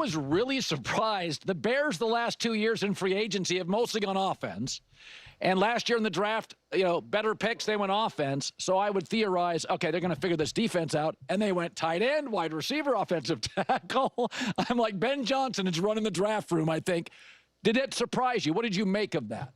was really surprised. The Bears the last 2 years in free agency have mostly gone offense. And last year in the draft, better picks, they went offense. So I would theorize, okay, they're going to figure this defense out. And they went tight end, wide receiver, offensive tackle. I'm like, Ben Johnson is running the draft room, I think. Did it surprise you? What did you make of that?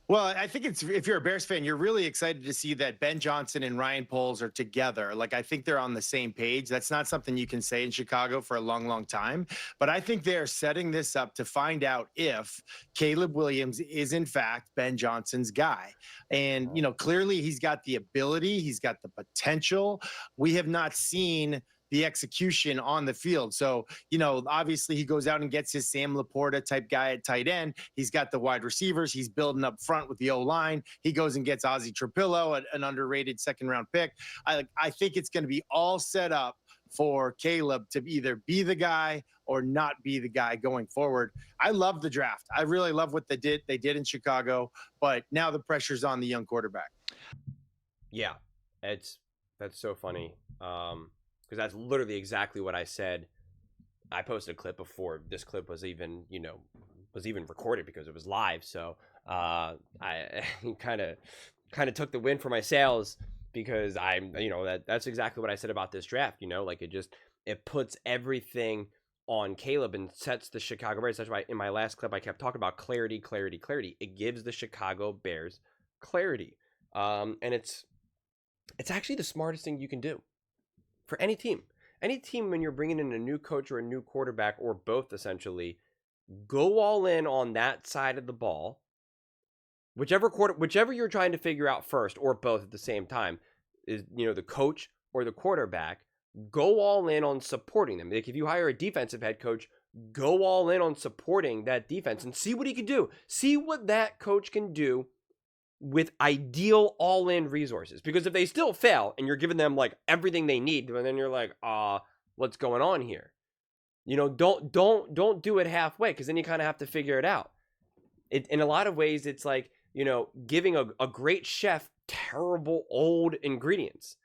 Well, I think if you're a Bears fan, you're really excited to see that Ben Johnson and Ryan Poles are together. Like, I think they're on the same page. That's not something you can say in Chicago for a long, long time. But I think they're setting this up to find out if Caleb Williams is, in fact, Ben Johnson's guy. And, clearly he's got the ability. He's got the potential. We have not seen the execution on the field. So, obviously he goes out and gets his Sam Laporta type guy at tight end. He's got the wide receivers. He's building up front with the O-line. He goes and gets Ozzie Trapillo, an underrated second-round pick. I think it's going to be all set up for Caleb to either be the guy or not be the guy going forward. I love the draft. I really love what they did in Chicago, but now the pressure's on the young quarterback. Yeah, that's so funny. Because that's literally exactly what I said. I posted a clip before this clip was even, recorded because it was live. So I kind of took the win for my sails because that's exactly what I said about this draft. It puts everything on Caleb and sets the Chicago Bears. That's why in my last clip I kept talking about clarity. It gives the Chicago Bears clarity, and it's actually the smartest thing you can do. For any team, when you're bringing in a new coach or a new quarterback or both, essentially, go all in on that side of the ball. Whichever you're trying to figure out first, or both at the same time, is the coach or the quarterback. Go all in on supporting them. Like if you hire a defensive head coach, go all in on supporting that defense and see what he can do. See what that coach can do with ideal all-in resources. Because if they still fail and you're giving them like everything they need, then you're like, what's going on here? Don't do it halfway, because then you kind of have to figure it out. In a lot of ways, it's like, giving a great chef terrible old ingredients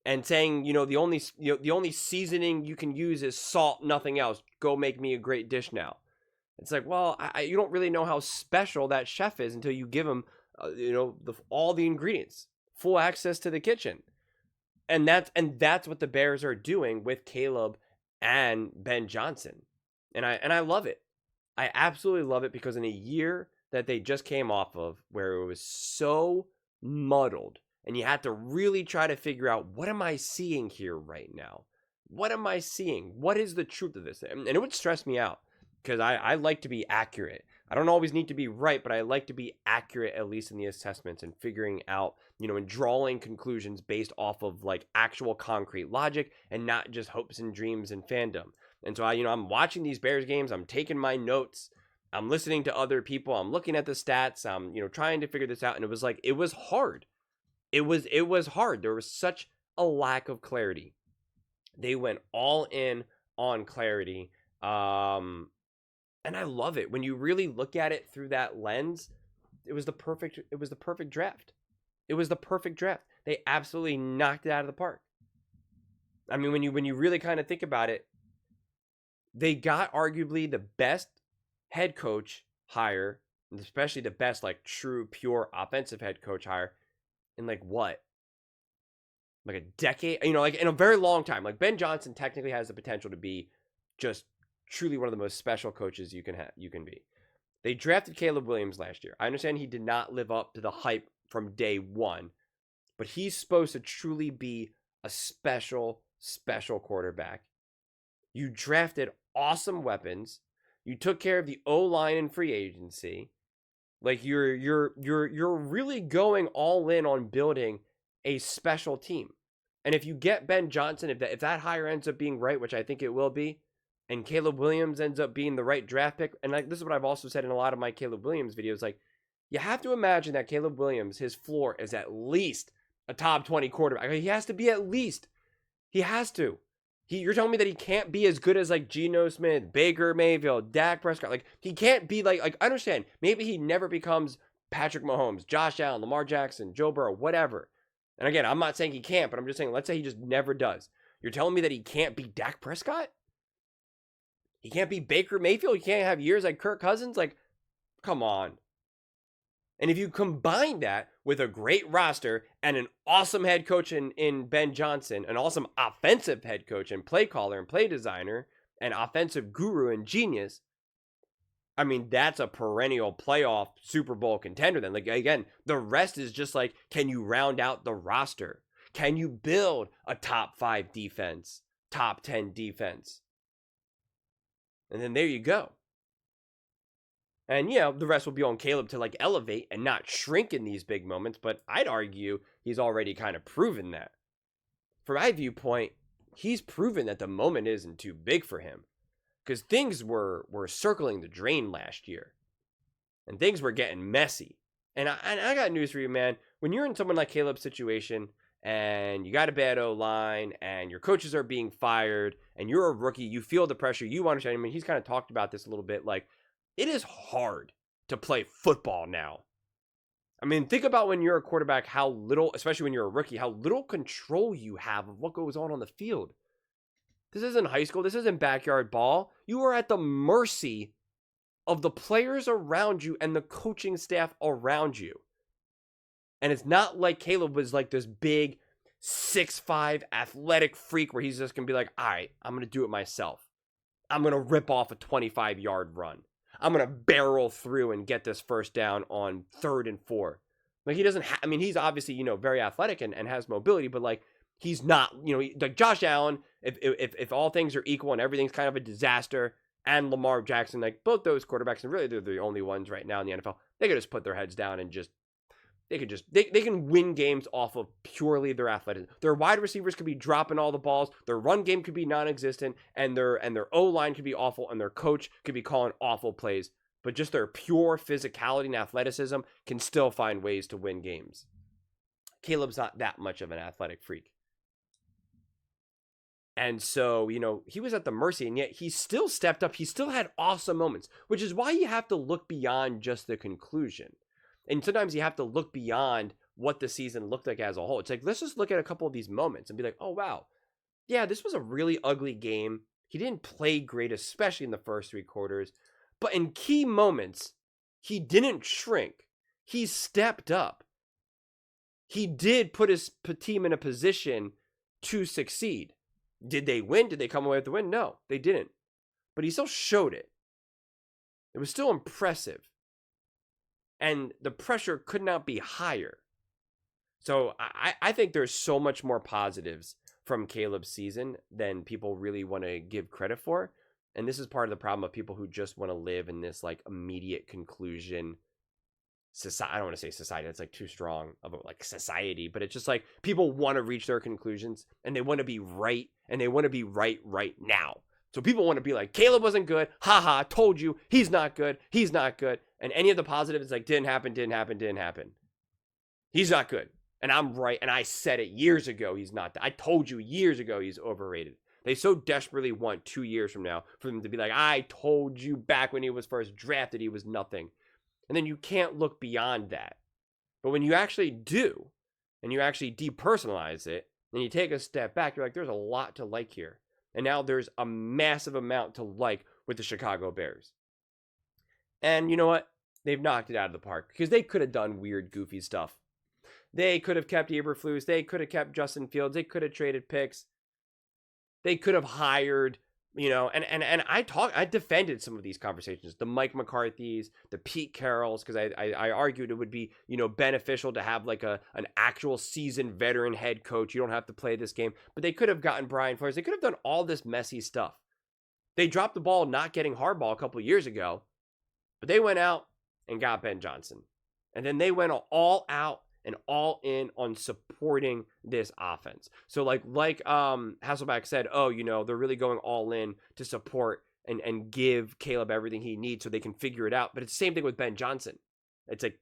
and saying, the only seasoning you can use is salt, nothing else. Go make me a great dish now. It's like, well, you don't really know how special that chef is until you give him all the ingredients, full access to the kitchen. And that's what the Bears are doing with Caleb and Ben Johnson. And I love it. I absolutely love it, because in a year that they just came off of where it was so muddled and you had to really try to figure out, what am I seeing here right now? What am I seeing? What is the truth of this? And it would stress me out, because I like to be accurate. I don't always need to be right, but I like to be accurate, at least in the assessments, and figuring out, and drawing conclusions based off of like actual concrete logic and not just hopes and dreams and fandom. And so I'm watching these Bears games. I'm taking my notes. I'm listening to other people. I'm looking at the stats. I'm, trying to figure this out. And it was hard. It was hard. There was such a lack of clarity. They went all in on clarity. And I love it. When you really look at it through that lens, it was the perfect draft. It was the perfect draft. They absolutely knocked it out of the park. I mean, when you really kind of think about it, they got arguably the best head coach hire, and especially the best, like, true, pure offensive head coach hire in like a decade, like in a very long time. Like, Ben Johnson technically has the potential to be just truly one of the most special coaches you can be. They drafted Caleb Williams last year. I understand he did not live up to the hype from day one, but he's supposed to truly be a special quarterback. You drafted awesome weapons. You took care of the O-line in free agency. Like, you're really going all in on building a special team. And if you get Ben Johnson, if that hire ends up being right, which I think it will be, and Caleb Williams ends up being the right draft pick, and like this is what I've also said in a lot of my Caleb Williams videos, like, you have to imagine that Caleb Williams, his floor is at least a top 20 quarterback. He has to be at least. He has to. You're telling me that he can't be as good as like Geno Smith, Baker Mayfield, Dak Prescott. Like, he can't be like I understand. Maybe he never becomes Patrick Mahomes, Josh Allen, Lamar Jackson, Joe Burrow, whatever. And again, I'm not saying he can't, but I'm just saying, let's say he just never does. You're telling me that he can't be Dak Prescott? He can't be Baker Mayfield. He can't have years like Kirk Cousins. Like, come on. And if you combine that with a great roster and an awesome head coach in Ben Johnson, an awesome offensive head coach and play caller and play designer, and offensive guru and genius, I mean, that's a perennial playoff Super Bowl contender then. Like, again, the rest is just like, can you round out the roster? Can you build a top 5 defense, top 10 defense? And then there you go. And, you know, the rest will be on Caleb to, like, elevate and not shrink in these big moments. But I'd argue he's already kind of proven that. From my viewpoint, he's proven that the moment isn't too big for him. Because things were circling the drain last year. And things were getting messy. And I got news for you, man. When you're in someone like Caleb's situation, and you got a bad O-line, and your coaches are being fired, and you're a rookie, you feel the pressure, you understand. I mean, he's kind of talked about this a little bit, like, it is hard to play football now. I mean, think about when you're a quarterback, how little, especially when you're a rookie, how little control you have of what goes on the field. This isn't high school. This isn't backyard ball. You are at the mercy of the players around you and the coaching staff around you. And it's not like Caleb was like this big 6'5" athletic freak where he's just going to be like, all right, I'm going to do it myself. I'm going to rip off a 25-yard run. I'm going to barrel through and get this first down on 3rd and 4. Like, he doesn't I mean, he's obviously, you know, very athletic and has mobility, but like, he's not, you know, like Josh Allen, if all things are equal and everything's kind of a disaster, and Lamar Jackson, like both those quarterbacks, and really they're the only ones right now in the NFL, they could just put their heads down and just, they can win games off of purely their athleticism. Their wide receivers could be dropping all the balls. Their run game could be non-existent, and their O-line could be awful, and their coach could be calling awful plays. But just their pure physicality and athleticism can still find ways to win games. Caleb's not that much of an athletic freak. And so, you know, he was at the mercy, and yet he still stepped up. He still had awesome moments, which is why you have to look beyond just the conclusion. And sometimes you have to look beyond what the season looked like as a whole. It's like, let's just look at a couple of these moments and be like, oh, wow. Yeah, this was a really ugly game. He didn't play great, especially in the first 3 quarters. But in key moments, he didn't shrink. He stepped up. He did put his team in a position to succeed. Did they win? Did they come away with the win? No, they didn't. But he still showed it. It was still impressive. And the pressure could not be higher. So I think there's so much more positives from Caleb's season than people really want to give credit for. And this is part of the problem of people who just want to live in this like immediate conclusion society. I don't want to say society. It's like too strong of a like society, but it's just like people want to reach their conclusions and they want to be right, and they want to be right now. So people want to be like, Caleb wasn't good. Haha, told you. He's not good. He's not good. And any of the positives, like, didn't happen. He's not good. And I'm right. And I said it years ago. He's not. I told you years ago he's overrated. They so desperately want 2 years from now for them to be like, I told you back when he was first drafted, he was nothing. And then you can't look beyond that. But when you actually do, and you actually depersonalize it, and you take a step back, you're like, there's a lot to like here. And now there's a massive amount to like with the Chicago Bears. And you know what? They've knocked it out of the park because they could have done weird, goofy stuff. They could have kept Eberflus. They could have kept Justin Fields. They could have traded picks. They could have hired, you know, and I defended some of these conversations, the Mike McCarthy's, the Pete Carrolls, because I argued it would be, you know, beneficial to have like an actual seasoned veteran head coach. You don't have to play this game, but they could have gotten Brian Flores. They could have done all this messy stuff. They dropped the ball not getting Harbaugh a couple of years ago, but they went out and got Ben Johnson. And then they went all out and all in on supporting this offense. So like Hasselbeck said, oh, you know, they're really going all in to support and give Caleb everything he needs so they can figure it out. But it's the same thing with Ben Johnson. It's like,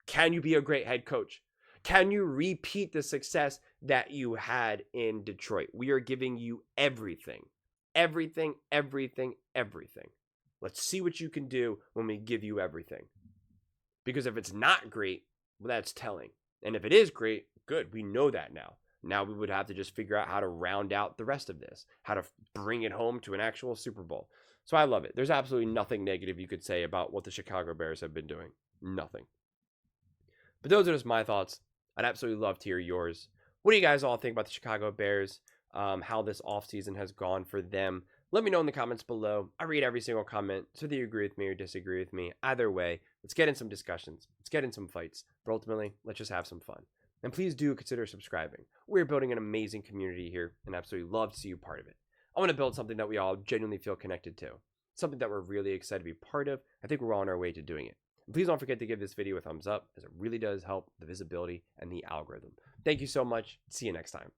can you be a great head coach? Can you repeat the success that you had in Detroit? We are giving you everything. Everything. Let's see what you can do when we give you everything. Because if it's not great, well, that's telling. And if it is great, good. We know that now. Now we would have to just figure out how to round out the rest of this, how to bring it home to an actual Super Bowl. So I love it. There's absolutely nothing negative you could say about what the Chicago Bears have been doing. Nothing. But those are just my thoughts. I'd absolutely love to hear yours. What do you guys all think about the Chicago Bears? How this offseason has gone for them? Let me know in the comments below. I read every single comment, so whether you agree with me or disagree with me. Either way, let's get in some discussions. Let's get in some fights. But ultimately, let's just have some fun. And please do consider subscribing. We're building an amazing community here, and absolutely love to see you part of it. I want to build something that we all genuinely feel connected to. Something that we're really excited to be part of. I think we're on our way to doing it. And please don't forget to give this video a thumbs up, as it really does help the visibility and the algorithm. Thank you so much. See you next time.